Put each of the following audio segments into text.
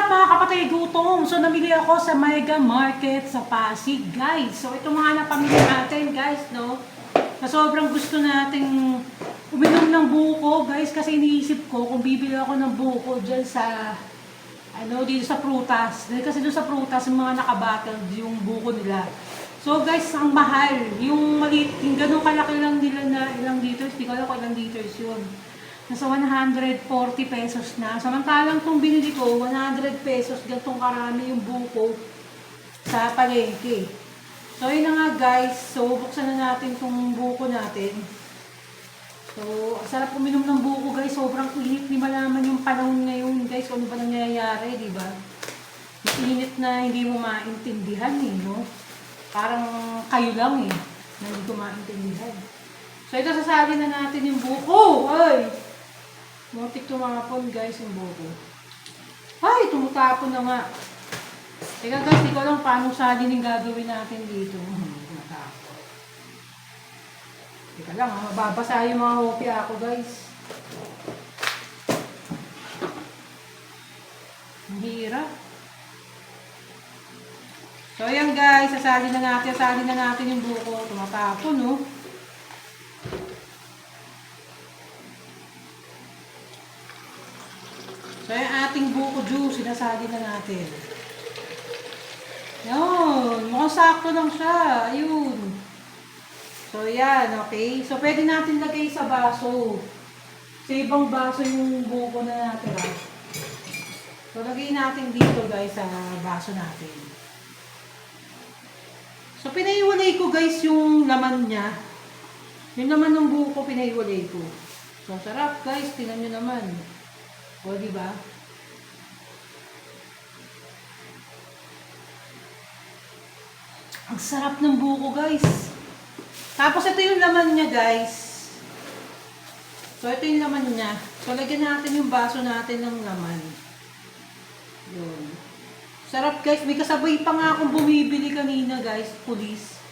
up mga kapatay gutom? So namili ako sa Mega Market sa Pasig, guys. So ito mga napamili natin, guys, no? Na sobrang gusto nating uminom ng buko, guys, kasi iniisip ko kung bibili ako ng buko dyan sa dito sa prutas. Kasi doon sa prutas, yung mga nakabattled yung buko nila. So guys, ang mahal. Yung maliit, yung ganun kalaki lang nila na ilang liters, hindi ko alam kung ilang liters yun. Nasa 140 pesos na. Samantalang itong binili ko, 100 pesos, gantong karami yung buko sa palengke. So yun na nga guys, so buksan na natin itong buko natin. So, sarap uminom ng buko guys, sobrang init, di malaman yung panahon ngayon guys, kung ano ba nangyayari, di ba? Yung init na hindi mo maintindihan eh, no? Parang kayo lang eh, na hindi ko maintindihan. So ito, sasali na natin yung buko. Ay! Muntik tumapon guys yung buko. Ay! Tumutapon na nga. Teka guys, di ko alam paano salin yung gagawin natin dito. Tumutapon. Teka lang, mababasa yung mga hopya ako guys. Ang hirap. So ayan guys, sasali na natin yung buko. Tumatapon, no? So yung ating buko juice, sinasali na natin. Yun, mukhang sakto lang siya. Ayun. So yan, okay. So pwede natin lagay sa baso. Sa ibang baso yung buko na natira. So lagay natin dito guys sa baso natin. So, pinaiwalay ko guys yung laman niya. Yung laman ng buko, pinaiwalay ko. So, sarap guys. Tingnan nyo naman. O, diba? Ang sarap ng buko guys. Tapos, ito yung laman niya guys. So, ito yung laman niya. So, lagyan natin yung baso natin ng laman. Yun. Sarap guys, may kasabay pa nga akong bumibili kanina guys, pulis.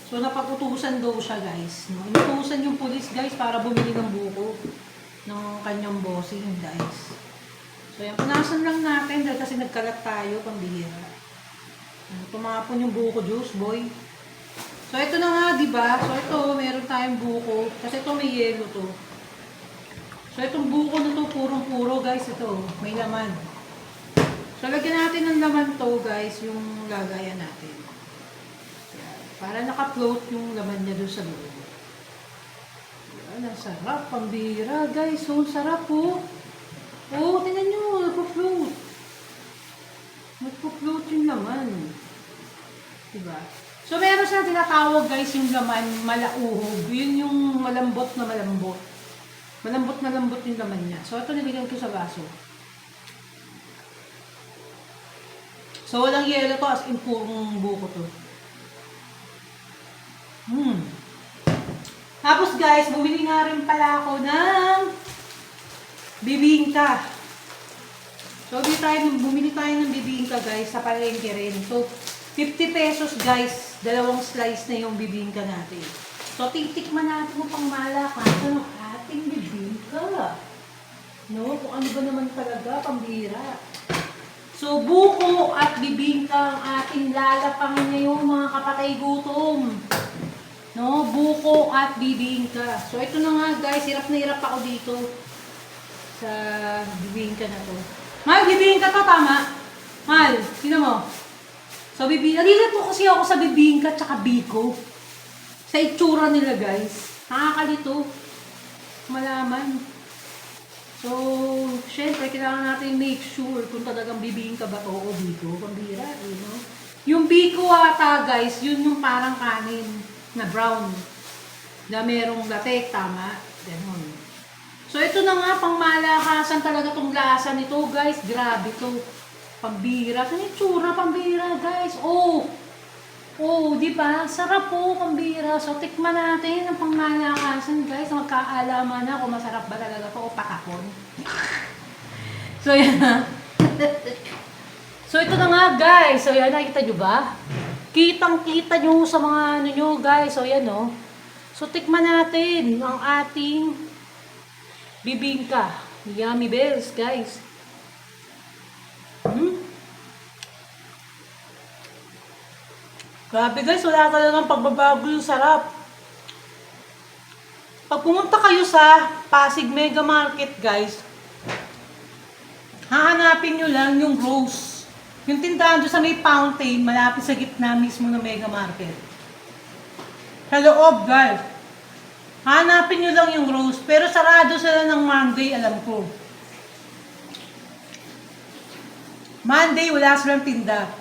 So napag-utusan daw siya guys. No? Inutusan yung pulis guys para bumili ng buko ng kanyang bossing guys. So yan, punasan lang natin dahil kasi nagkalat tayo, pambihira. Tumapon yung buko juice, boy. So ito na nga, diba? So ito, meron tayong buko. Kasi ito may yelo to. So itong buko na to, purong-puro guys, ito. May laman. So, lagyan natin ng laman to, guys, yung lagayan natin. Yan. Para naka-float yung laman niya doon sa loob. Yan, ang sarap, pambira, guys. So, sarap, oh. Oh, tingnan nyo, nagpo-float. Nagpo-float yung laman. Diba? So, meron siyang tinatawag, guys, yung laman, malauhog. Yun yung malambot na malambot. Malambot na lambot yung laman niya. So, ito nilagyan ko sa baso. So, walang yelo to, as in purong buko to. Tapos guys, bumili nga rin pala ako ng bibingka. So, bumili tayo ng bibingka guys, sa palengke rin. So, 50 pesos guys, dalawang slice na yung bibingka natin. So, titikman natin kung pang malakasan ng ating bibingka. No, kung ano ba naman talaga, pambira. So, buko at bibingka ang ating lalapangin ngayon mga kapatay gutom. No, buko at bibingka. So, ito na nga guys, hirap na hirap ako dito sa bibingka na to. Mal, bibingka to, tama? Mal, sino mo? So, nalilat po kasi ako sa bibingka at biko. Sa itsura nila guys. Nakakalito. Malaman. So, syempre, kailangan natin make sure kung talagang bibingka ba to o biko. Pambira, no? Yung biko ata, guys, yun yung parang kanin na brown. Na merong latek, tama? Ganon. So, ito na nga, pang malakasan talaga tong lasa nito, guys. Grabe to. Pambira. Ano yung tsura, pambira, guys? Oh! Oh, di ba? Sarap po, pambira. So, tikman natin ang pangmalakasan, guys. Magkaalaman na kung masarap ba talaga to o pakakon. So, yan na. So, ito na nga, guys. So, yan, nakita nyo ba? Kitang-kita nyo sa mga ano nyo, guys. So, yan, no? So, tikman natin ang ating bibingka. Yummy bells, guys. Hmm? Grabe guys, wala talagang pagbabago yung sarap. Pag pumunta kayo sa Pasig Mega Market guys, hahanapin nyo lang yung Rose. Yung tindahan doon sa may fountain, malapit sa gitna mismo ng Mega Market. Sa loob guys, hanapin nyo lang yung Rose. Pero sarado sila ng Monday, alam ko. Monday, wala silang tinda.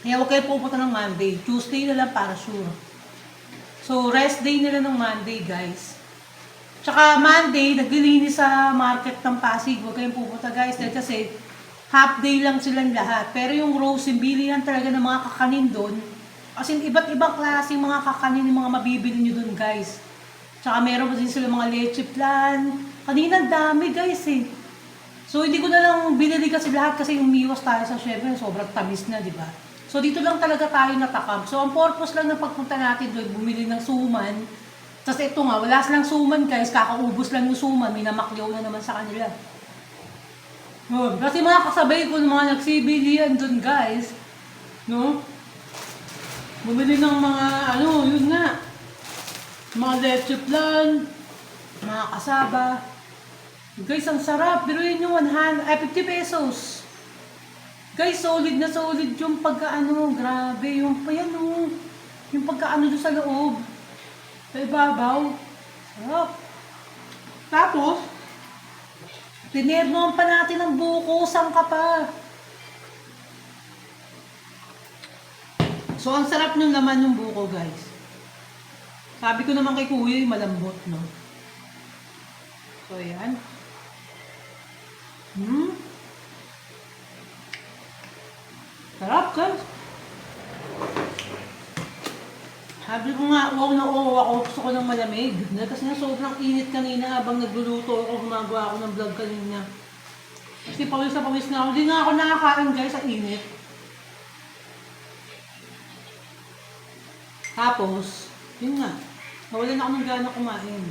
Kaya huwag kayo pupunta ng Monday. Tuesday na lang para sure. So, rest day nila ng Monday, guys. Tsaka Monday, naglilinis sa market ng Pasig. Huwag kayong pupunta, guys. Dahil kasi, half day lang silang lahat. Pero yung Rose, yung bilihan talaga ng mga kakanin doon. Kasi iba't ibang klase mga kakanin yung mga mabibili nyo doon, guys. Tsaka meron din sila mga leche plan. Kanina dami, guys, eh. So, hindi ko na lang binili kasi lahat kasi umiwas tayo sa syempre, sobrang tamis na, di ba? So, dito lang talaga tayo natakam. So, ang purpose lang ng pagpunta natin doon, bumili ng suman. Tapos ito nga, wala silang suman guys, kakaubos lang yung suman, may namakyaw na naman sa kanila. Oh, kasi mga kasabay ko, mga nagsibilihan doon guys, no? Bumili ng mga, yun nga, mga leche plan, mga kasaba. Guys, ang sarap, pero yun yung 50 pesos. Guys, solid na solid yung pagkaano, grabe, yung yung pagkaano doon sa loob. Sa ibabaw. Sarap. Tapos, tinernoan pa natin ang buko, sangka pa. So, ang sarap ng laman ng buko, guys. Sabi ko naman kay Kuya, malambot, no? So, yan. Sarap, guys. Sabi ko nga, wow na wow ako. Gusto ko ng malamig. Kasi na sobrang init kanina habang nagluluto ako, gumagawa ako ng vlog kanina. Kasi pawis na pawis na ako. Hindi nga ako nakakain guys sa init. Tapos, yun nga. Nawalan ako ng gana kumain.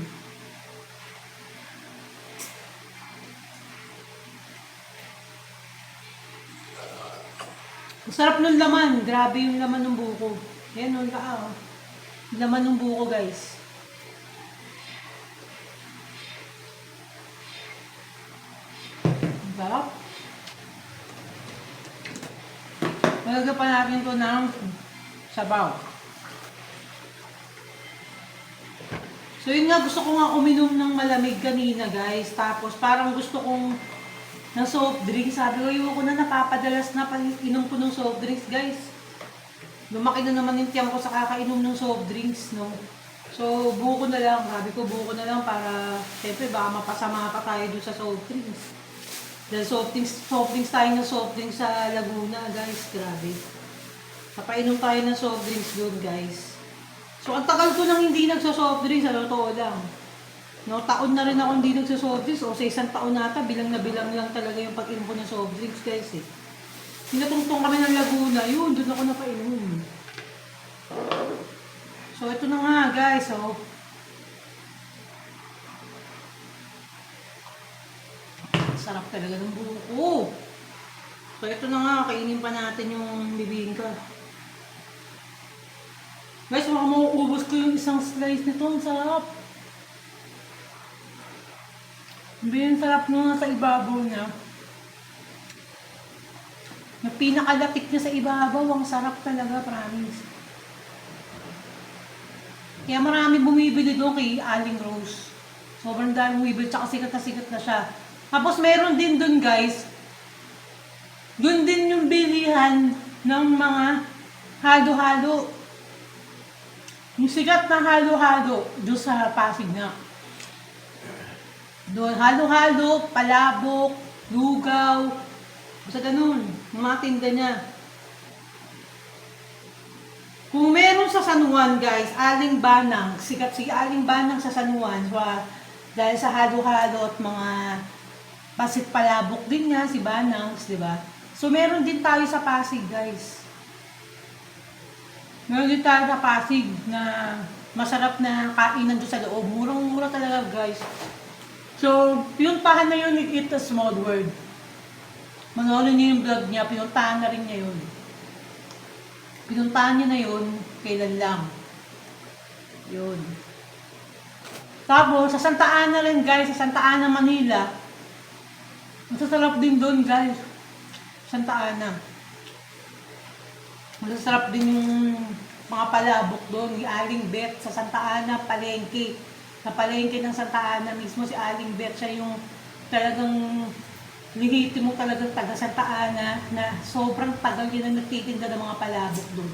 Masarap ng laman. Grabe yung laman ng buko. Yan, laman ng buko, guys. Sarap. Malagyan pa natin ito ng sabaw. So yun nga, gusto ko nga uminom ng malamig kanina, guys. Tapos parang gusto kong ng soft drinks. Sabi ko, yung ko na napapadalas na inom ko ng soft drinks, guys. Lumaki na naman yung tiyang ko sa kakainom ng soft drinks, no? So, buko na lang. Sabi ko, buko na lang para, siyempre, baka mapasama pa tayo dun sa soft drinks. Dahil soft drinks tayo ng soft drinks sa Laguna, guys. Grabe. Napainom tayo ng soft drinks dun, guys. So, ang tagal ko nang hindi nagsa-soft drinks, sa totoo lang. No, taon na rin ako hindi nagsa-soft drinks. O sa isang taon nata, bilang na bilang lang talaga yung pag-inom ko ng soft drinks, guys, eh. Pinatungtong kami ng Laguna, yun, doon ako napainom. So, ito na nga, guys, oh. Sarap talaga ng buko. So, ito na nga, kainin pa natin yung bibingka. Guys, baka mauubos ko yung isang slice nito, ang sarap. Yung sarap nung sa ibabaw niya. Yung pinakalatik niya sa ibabaw, ang sarap talaga, promise. Kaya marami bumibili doon kay Aling Rose. Sobrang dami bumibili, tsaka sikat na siya. Tapos meron din doon, guys. Doon din yung bilihan ng mga halo-halo. Yung sikat na halo-halo doon sa Pasig na. Doon, halo-halo, palabok, lugaw, basta ganun, mga tinda niya. Kung meron sa San Juan, guys, Aling Banang, sikat si Aling Banang sa San Juan, dahil sa halo-halo at mga pasit palabok din niya, si Banangs, di ba? So, meron din tayo sa Pasig, guys. Meron din tayo sa Pasig na masarap na kainan doon sa loob. Murang-mura talaga, guys. So, yung pahan na yun, Eat a Small World. Manonood niyo yung vlog niya, pinuntahan na rin niya yun. Pinuntahan niya na yun, kailan lang. Yun. Tapos, sa Santa Ana rin guys, sa Santa Ana, Manila. Masasarap din doon guys. Santa Ana. Masasarap din yung mga palabok doon. Yung Aling Beth sa Santa Ana, palengke. Sa palengke ng Santa Ana mismo si Aling Beth, siya yung talagang legitimo talagang taga Santa Ana na sobrang tagal yun ang nagtitinda ng mga palabok doon.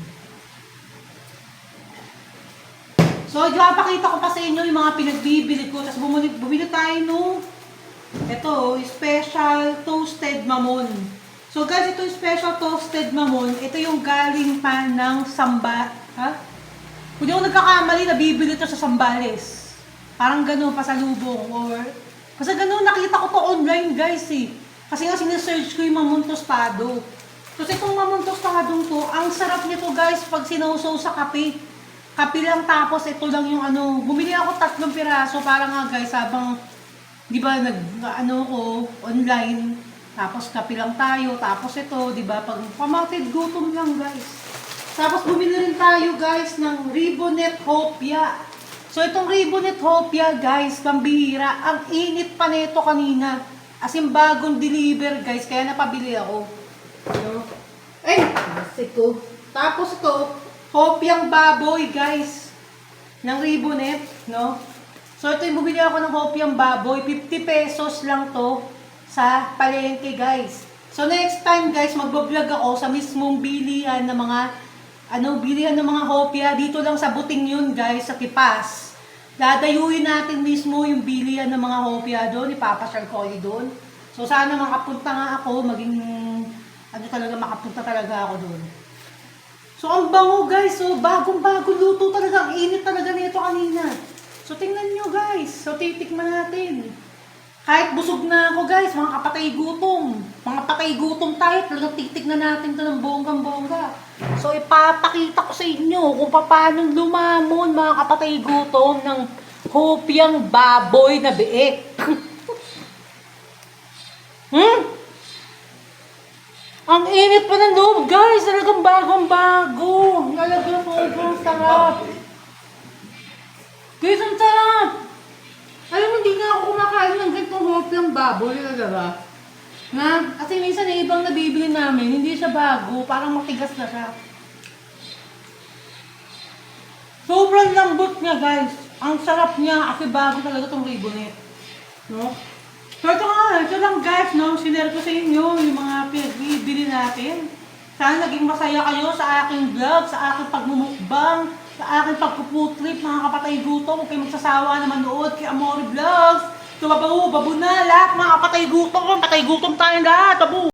So, ipapakita ko pa sa inyo yung mga pinagbibili ko. Tapos bumili tayo nung ito, special toasted mamon. So guys, ito yung special toasted mamon. Ito yung galing pa ng Samba. Ha? Kung di ako nagkakamali, nabibili ito sa Sambales. Parang gano'n, pasalubong. Or, kasi gano'n, nakita ko to online guys eh. Kasi nga sinesearch ko yung mamon tostado. Kasi itong mamon tostadong to, ang sarap nito guys pag sinausaw sa kape. Kape lang, tapos ito lang yung ano. Bumili ako 3 piraso para nga guys habang, di ba, ko online. Tapos kape lang tayo, tapos ito, di ba, pag pamatid gutom lang guys. Tapos bumili rin tayo guys ng Ribonet Hopia. So itong Ribonet Hopia guys, pambihira, ang init pa nito kanina. As in bagong deliver guys, kaya napabili ako. Ano? Ay, basta ko. Tapos ito, Hopiang baboy guys, ng Ribonet, no? So ito yung bumili ako ng Hopiang baboy, 50 pesos lang to sa palengke guys. So next time guys, magbablog ako sa mismong bilihan ng mga bilihan ng mga hopya dito lang sa Buting yun guys, sa Tipas. Dadayuin natin mismo yung bilihan ng mga hopya doon, ipapasyal ko kayo doon. So sana makapunta nga ako, maging makapunta talaga ako doon. So ang bango guys, so bagong-bago luto talaga, ang init talaga nito kanina. So tingnan nyo guys, so titikman natin. Kahit busog na ako guys, mga kapatay gutom. Mga patay gutom tayo, talagang titignan natin ito ng bonggang-bongga. So ipapakita ko sa inyo kung paano lumamon mga kapatay gutom ng Hopiang baboy na biik. Ang init pa ng loob guys, talagang bagong-bago. Talagang sobrang sarap. Guys, ang sarap. Alam mo, hindi nga ako kumakain ng ganitong Hopiang baboy, talaga. Na, kasi minsan yung ibang nabibili namin, hindi siya bago, parang matigas na siya. Sobrang lambot niya guys. Ang sarap niya, kasi bago talaga itong Ribonet. No? So ito lang guys, no? Sinare ko sa inyo yung mga pinagbibili natin. Sana naging masaya kayo sa aking vlog, sa aking pagmumukbang, sa aking pagpuputrip, mga kapatay gutom. Huwag kayo magsasawa na manood kay Amore Vlogs. So babu na lahat mga kapatay gutom. Patay gutom tayong lahat. Babu!